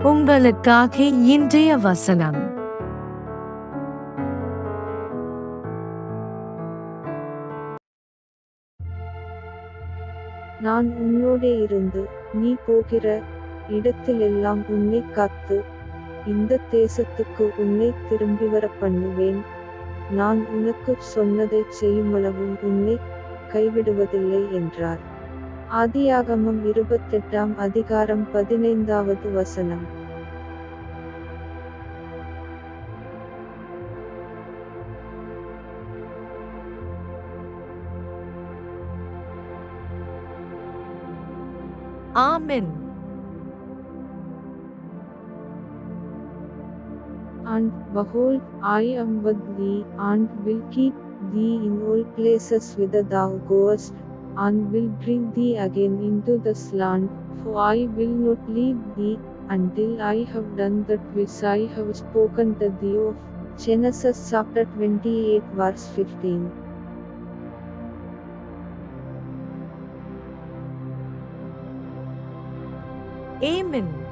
உங்களுக்காக இன்றைய வசனம். நான் உன்னோடே இருந்து நீ போகிற இடத்திலெல்லாம் உன்னைக் காத்து இந்த தேசத்துக்கு உன்னைத் திரும்பிவரப் பண்ணுவேன். நான் உனக்குச் சொன்னதைச் செய்யுமளவும் உன்னைக் கைவிடுவதில்லை என்றார். ஆதியாகமம் 28 அதிகாரம் 15வது வசனம். ஆமென். And behold, I am with thee, and will keep thee in all places whither thou goest, and will bring thee again into this land, for I will not leave thee, until I have done that which I have spoken to thee of. Genesis chapter 28 verse 15. Amen.